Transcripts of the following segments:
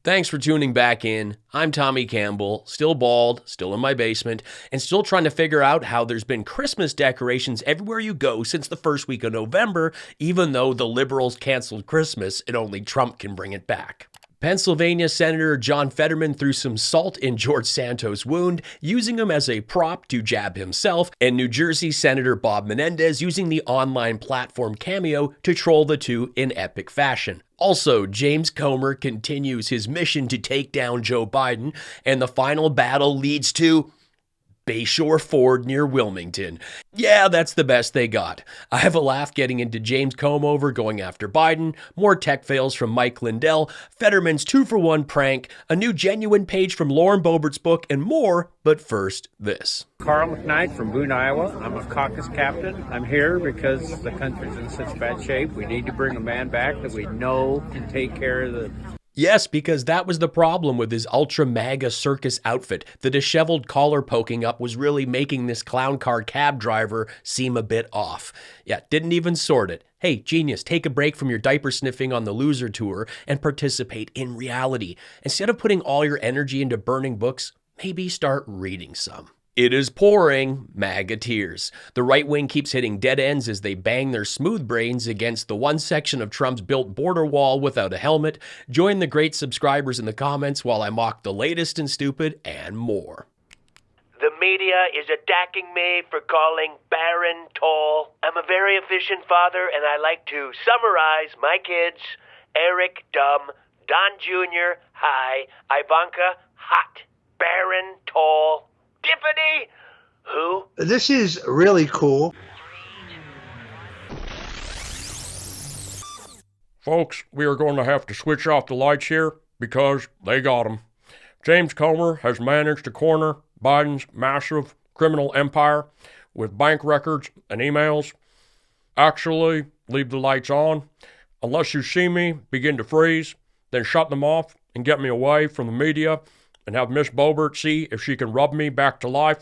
Thanks for tuning back in. I'm Tommy Campbell, still bald, still in my basement, and still trying to figure out how there's been Christmas decorations everywhere you go since the first week of November, even though the liberals canceled Christmas and only Trump can bring it back. Pennsylvania Senator John Fetterman threw some salt in George Santos' wound, using him as a prop to jab himself, and New Jersey Senator Bob Menendez using the online platform Cameo to troll the two in epic fashion. Also, James Comer continues his mission to take down Joe Biden, and the final battle leads to Bayshore Ford near Wilmington. Yeah, that's the best they got. I have a laugh getting into James Comer going after Biden, more tech fails from Mike Lindell, Fetterman's 2-for-1 prank, a new genuine page from Lauren Boebert's book, and more, but first, this. Carl McKnight from Boone, Iowa. I'm a caucus captain. I'm here because the country's in such bad shape. We need to bring a man back that we know can take care of the... Yes, because that was the problem with his ultra MAGA circus outfit. The disheveled collar poking up was really making this clown car cab driver seem a bit off. Yeah, didn't even sort it. Hey, genius, take a break from your diaper sniffing on the loser tour and participate in reality. Instead of putting all your energy into burning books, maybe start reading some. It is pouring MAGA tears. The right wing keeps hitting dead ends as they bang their smooth brains against the one section of Trump's built border wall without a helmet. Join the great subscribers in the comments while I mock the latest and stupid and more. The media is attacking me for calling Barron tall. I'm a very efficient father, and I like to summarize my kids. Eric, dumb. Don Jr., high. Ivanka, hot. Barron, tall. Tiffany, who? This is really cool. Folks, we are going to have to switch off the lights here because they got them. James Comer has managed to corner Biden's massive criminal empire with bank records and emails. Actually, leave the lights on. Unless you see me begin to freeze, then shut them off and get me away from the media and have Miss Boebert see if she can rub me back to life.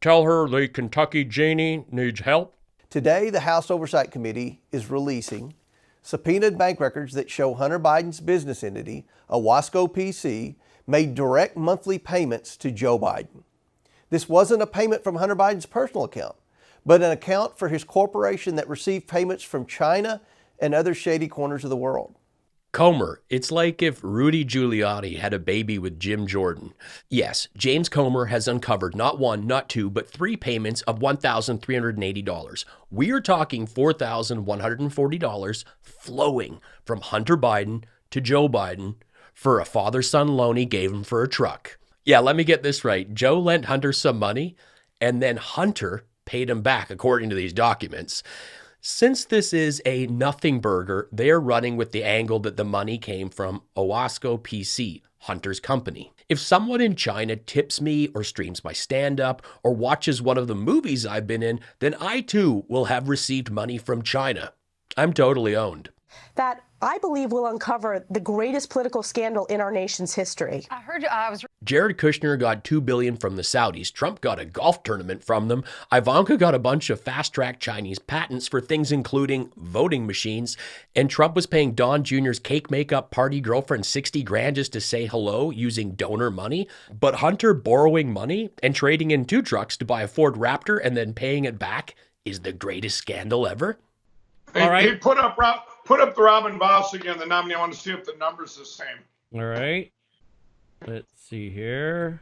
Tell her the Kentucky Genie needs help. Today, the House Oversight Committee is releasing subpoenaed bank records that show Hunter Biden's business entity, Owasco PC, made direct monthly payments to Joe Biden. This wasn't a payment from Hunter Biden's personal account, but an account for his corporation that received payments from China and other shady corners of the world. Comer, it's like if Rudy Giuliani had a baby with Jim Jordan. Yes, James Comer has uncovered not one, not two, but 3 payments of $1,380. We are talking $4,140 flowing from Hunter Biden to Joe Biden for a father-son loan he gave him for a truck. Yeah, let me get this right. Joe lent Hunter some money, and then Hunter paid him back, according to these documents. Since this is a nothing burger, they're running with the angle that the money came from Owasco PC, Hunter's company. If someone in China tips me or streams my stand-up or watches one of the movies I've been in, then I too will have received money from China. I'm totally owned. That I believe will uncover the greatest political scandal in our nation's history. Jared Kushner got $2 billion from the Saudis. Trump got a golf tournament from them. Ivanka got a bunch of fast-track Chinese patents for things including voting machines. And Trump was paying Don Jr.'s cake makeup party girlfriend $60,000 just to say hello using donor money. But Hunter borrowing money and trading in 2 trucks to buy a Ford Raptor and then paying it back is the greatest scandal ever. All right. Hey, put up the Robin Voss again, the nominee. I want to see if the number's the same. All right. Let's see here.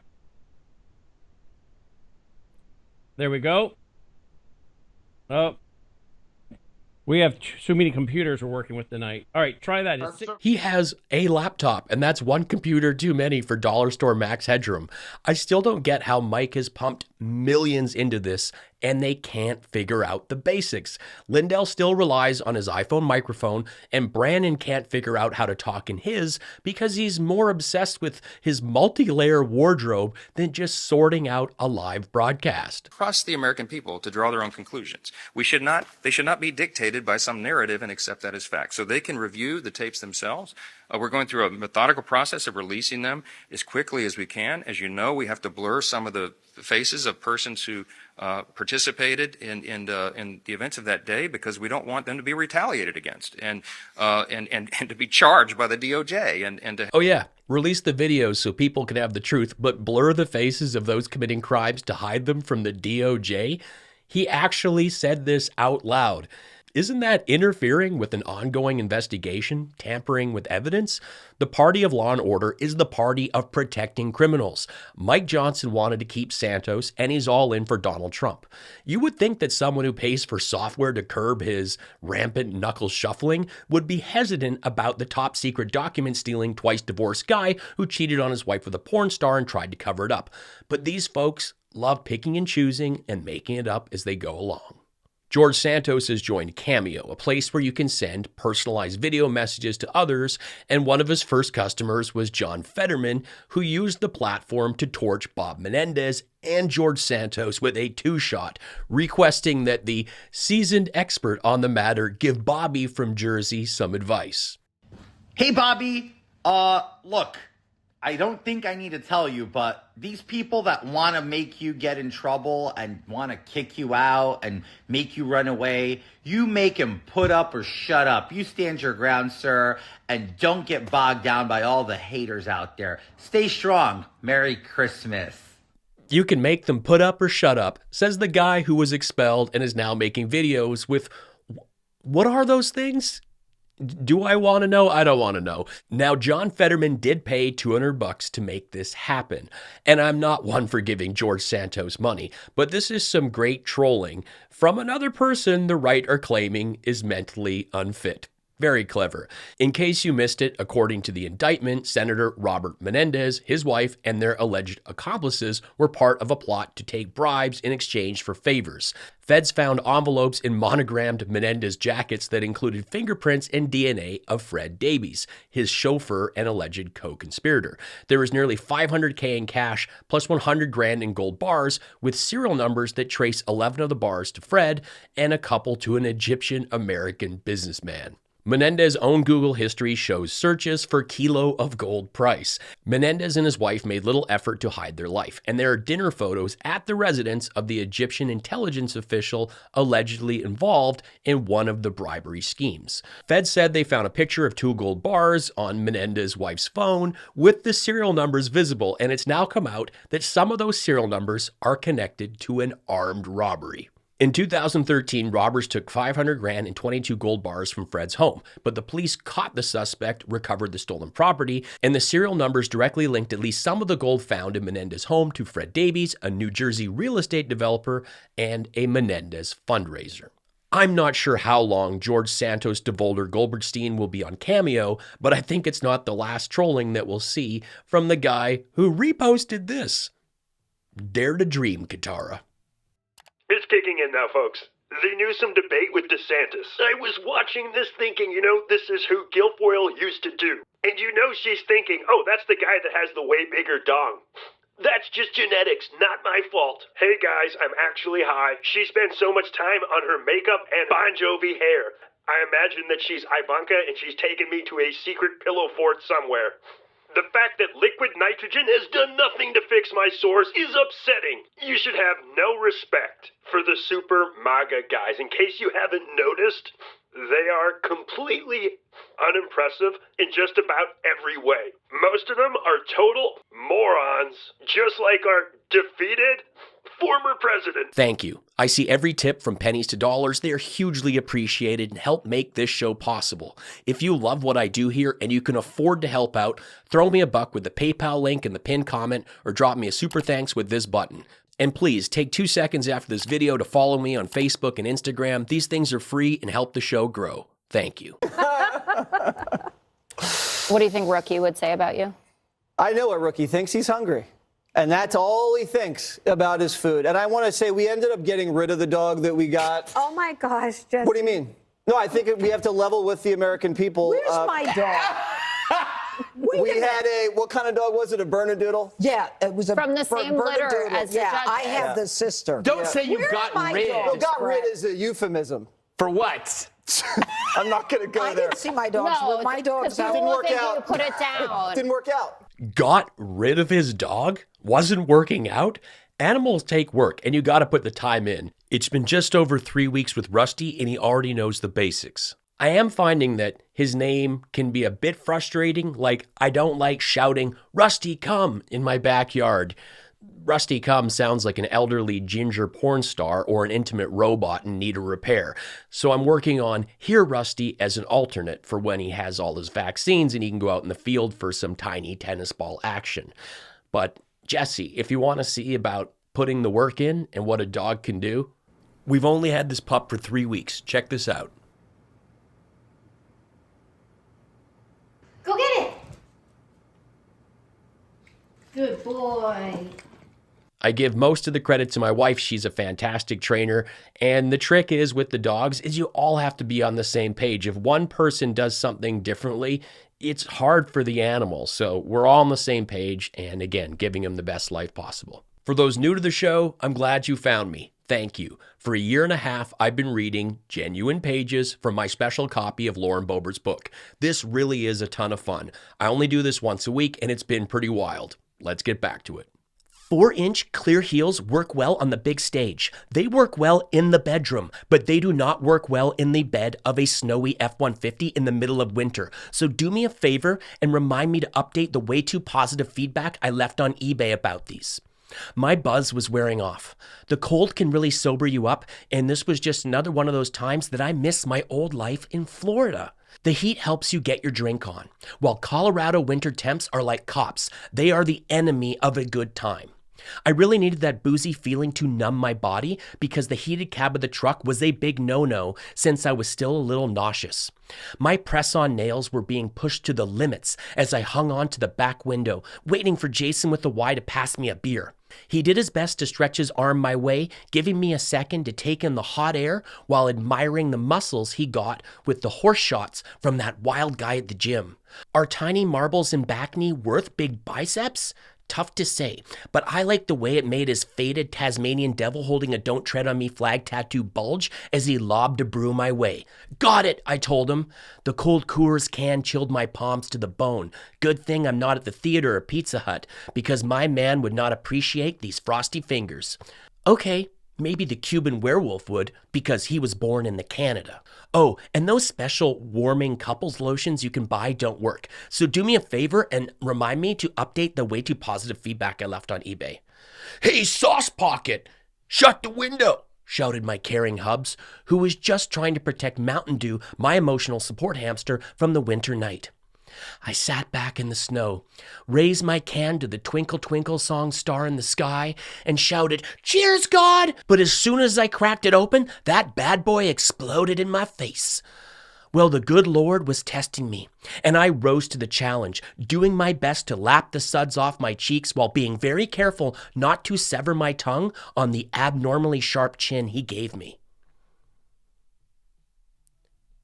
There we go. Oh. We have so many computers we're working with tonight. All right, try that. He has a laptop, and that's one computer too many for Dollar Store Max Headroom. I still don't get how Mike has pumped millions into this, and they can't figure out the basics. Lindell still relies on his iPhone microphone, and Brannon can't figure out how to talk in his because he's more obsessed with his multi-layer wardrobe than just sorting out a live broadcast. Trust the American people to draw their own conclusions. They should not be dictated by some narrative and accept that as fact. So they can review the tapes themselves. We're going through a methodical process of releasing them as quickly as we can. As you know, we have to blur some of the faces of persons who participated in the events of that day because we don't want them to be retaliated against and to be charged by the DOJ and to. Oh yeah, release the videos so people can have the truth, but blur the faces of those committing crimes to hide them from the DOJ? He actually said this out loud. Isn't that interfering with an ongoing investigation, tampering with evidence? The party of law and order is the party of protecting criminals. Mike Johnson wanted to keep Santos, and he's all in for Donald Trump. You would think that someone who pays for software to curb his rampant knuckle shuffling would be hesitant about the top secret document stealing, twice divorced guy who cheated on his wife with a porn star and tried to cover it up. But these folks love picking and choosing and making it up as they go along. George Santos has joined Cameo, a place where you can send personalized video messages to others, and one of his first customers was John Fetterman, who used the platform to torch Bob Menendez and George Santos with a two-shot, requesting that the seasoned expert on the matter give Bobby from Jersey some advice. Hey, Bobby, look, I don't think I need to tell you, but these people that want to make you get in trouble and want to kick you out and make you run away, you make them put up or shut up. You stand your ground, sir, and don't get bogged down by all the haters out there. Stay strong. Merry Christmas. You can make them put up or shut up, says the guy who was expelled and is now making videos with, what are those things? Do I want to know? I don't want to know. Now, John Fetterman did pay $200 to make this happen. And I'm not one for giving George Santos money, but this is some great trolling from another person the right are claiming is mentally unfit. Very clever. In case you missed it, according to the indictment, Senator Robert Menendez, his wife, and their alleged accomplices were part of a plot to take bribes in exchange for favors. Feds found envelopes in monogrammed Menendez jackets that included fingerprints and DNA of Fred Davies, his chauffeur and alleged co-conspirator. There was nearly $500K in cash plus $100,000 in gold bars with serial numbers that trace 11 of the bars to Fred and a couple to an Egyptian-American businessman. Menendez's own Google history shows searches for kilo of gold price. Menendez and his wife made little effort to hide their life, and there are dinner photos at the residence of the Egyptian intelligence official allegedly involved in one of the bribery schemes. Feds said they found a picture of 2 gold bars on Menendez's wife's phone with the serial numbers visible, and it's now come out that some of those serial numbers are connected to an armed robbery. In 2013, robbers took $500,000 and 22 gold bars from Fred's home, but the police caught the suspect, recovered the stolen property, and the serial numbers directly linked at least some of the gold found in Menendez's home to Fred Davies, a New Jersey real estate developer, and a Menendez fundraiser. I'm not sure how long George Santos DeVolder Goldbergstein will be on Cameo, but I think it's not the last trolling that we'll see from the guy who reposted this. Dare to dream, Katara. It's kicking in now, folks. The Newsom debate with DeSantis. I was watching this thinking, this is who Guilfoyle used to do. And she's thinking, oh, that's the guy that has the way bigger dong. That's just genetics, not my fault. Hey guys, I'm actually high. She spends so much time on her makeup and Bon Jovi hair. I imagine that she's Ivanka and she's taken me to a secret pillow fort somewhere. The fact that liquid nitrogen has done nothing to fix my sores is upsetting. You should have no respect for the super MAGA guys. In case you haven't noticed, they are completely unimpressive in just about every way. Most of them are total morons, just like our defeated former president. Thank you. I see every tip from pennies to dollars. They are hugely appreciated and help make this show possible. If you love what I do here and you can afford to help out, throw me a buck with the PayPal link in the pinned comment or drop me a super thanks with this button. And please take 2 seconds after this video to follow me on Facebook and Instagram. These things are free and help the show grow. Thank you. What do you think Rookie would say about you? I know what Rookie thinks. He's hungry. And that's all he thinks about his food. And I want to say we ended up getting rid of the dog that we got. Oh, my gosh. Jesse. What do you mean? No, I think we have to level with the American people. Where's my dog? We had what kind of dog was it? A Bernedoodle? Yeah, it was a from the same litter as the judge. I have the sister. Don't say you got rid. No, got rid is a euphemism. For what? I'm not going to go I there. didn't see my dogs. No, With my dogs, because Didn't you work think out. you put it down. Didn't work out. Got rid of his dog? Wasn't working out? Animals take work, and you gotta put the time in. It's been just over 3 weeks with Rusty, and he already knows the basics. I am finding that his name can be a bit frustrating, like I don't like shouting, "Rusty, come," in my backyard. Rusty Come sounds like an elderly ginger porn star or an intimate robot in need of repair. So I'm working on Here Rusty as an alternate for when he has all his vaccines and he can go out in the field for some tiny tennis ball action. But Jesse, if you want to see about putting the work in and what a dog can do, we've only had this pup for 3 weeks. Check this out. Go get it. Good boy. I give most of the credit to my wife. She's a fantastic trainer. And the trick is with the dogs is you all have to be on the same page. If one person does something differently, it's hard for the animal. So we're all on the same page. And again, giving them the best life possible. For those new to the show, I'm glad you found me. Thank you. For 1.5 years, I've been reading genuine pages from my special copy of Lauren Boebert's book. This really is a ton of fun. I only do this once a week, and it's been pretty wild. Let's get back to it. 4-inch clear heels work well on the big stage. They work well in the bedroom, but they do not work well in the bed of a snowy F-150 in the middle of winter. So do me a favor and remind me to update the way too positive feedback I left on eBay about these. My buzz was wearing off. The cold can really sober you up, and this was just another one of those times that I miss my old life in Florida. The heat helps you get your drink on, while Colorado winter temps are like cops. They are the enemy of a good time. I really needed that boozy feeling to numb my body because the heated cab of the truck was a big no-no since I was still a little nauseous. My press-on nails were being pushed to the limits as I hung on to the back window, waiting for Jason with the Y to pass me a beer. He did his best to stretch his arm my way, giving me a second to take in the hot air while admiring the muscles he got with the horse shots from that wild guy at the gym. Are tiny marbles in back knee worth big biceps? Tough to say, but I like the way it made his faded Tasmanian devil holding a "Don't Tread on Me" flag tattoo bulge as he lobbed a brew my way. Got it, I told him. The cold Coors can chilled my palms to the bone. Good thing I'm not at the theater or Pizza Hut, because my man would not appreciate these frosty fingers. Okay, maybe the Cuban werewolf would, because he was born in the Canada. Oh, and those special warming couples lotions you can buy don't work. So do me a favor and remind me to update the way too positive feedback I left on eBay. Hey, Sauce Pocket, shut the window, shouted my caring hubs, who was just trying to protect Mountain Dew, my emotional support hamster, from the winter night. I sat back in the snow, raised my can to the Twinkle Twinkle song Star in the Sky, and shouted, "Cheers, God!" But as soon as I cracked it open, that bad boy exploded in my face. Well, the good Lord was testing me, and I rose to the challenge, doing my best to lap the suds off my cheeks while being very careful not to sever my tongue on the abnormally sharp chin he gave me.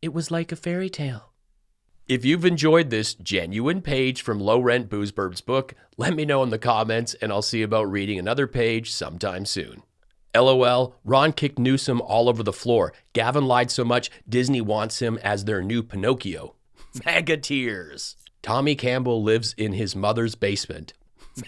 It was like a fairy tale. If you've enjoyed this genuine page from Low Rent Boozebird's book, let me know in the comments and I'll see about reading another page sometime soon. LOL, Ron kicked Newsom all over the floor. Gavin lied so much, Disney wants him as their new Pinocchio. MAGA Tears. Tommy Campbell lives in his mother's basement.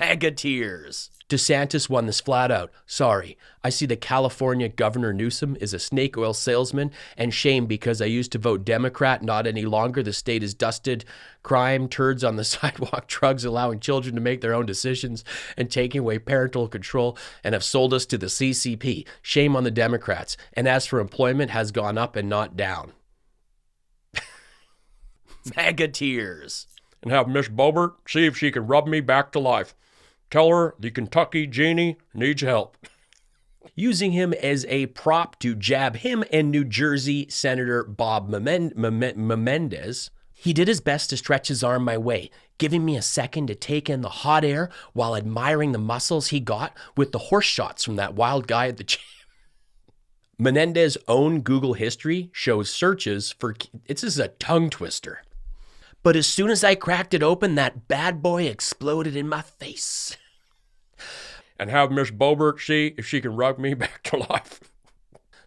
MAGA Tears. DeSantis won this flat out. Sorry, I see the California Governor Newsom is a snake oil salesman, and shame because I used to vote Democrat, not any longer. The state is dusted. Crime, turds on the sidewalk, drugs, allowing children to make their own decisions, and taking away parental control, and have sold us to the CCP. Shame on the Democrats. And as for employment, has gone up and not down. MAGA Tears. And have Miss Boebert see if she can rub me back to life. Tell her the Kentucky genie needs help. Using him as a prop to jab him and New Jersey Senator Bob Menendez, he did his best to stretch his arm my way, giving me a second to take in the hot air while admiring the muscles he got with the horse shots from that wild guy at the gym. Menendez's own Google history shows searches for... This is a tongue twister. But as soon as I cracked it open, that bad boy exploded in my face. And have Miss Boebert see if she can rub me back to life.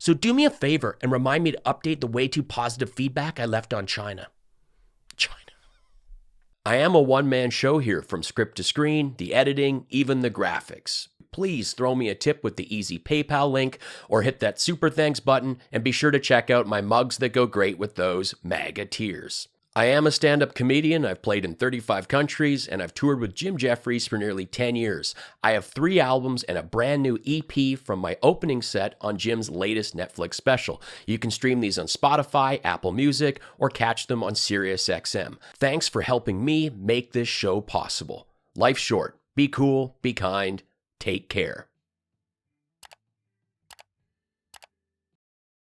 So do me a favor and remind me to update the way too positive feedback I left on China. I am a one-man show here, from script to screen, the editing, even the graphics. Please throw me a tip with the easy PayPal link or hit that super thanks button, and be sure to check out my mugs that go great with those MAGA Tears. I am a stand-up comedian. I've played in 35 countries, and I've toured with Jim Jefferies for nearly 10 years. I have 3 albums and a brand new EP from my opening set on Jim's latest Netflix special. You can stream these on Spotify, Apple Music, or catch them on SiriusXM. Thanks for helping me make this show possible. Life's short. Be cool, be kind, take care.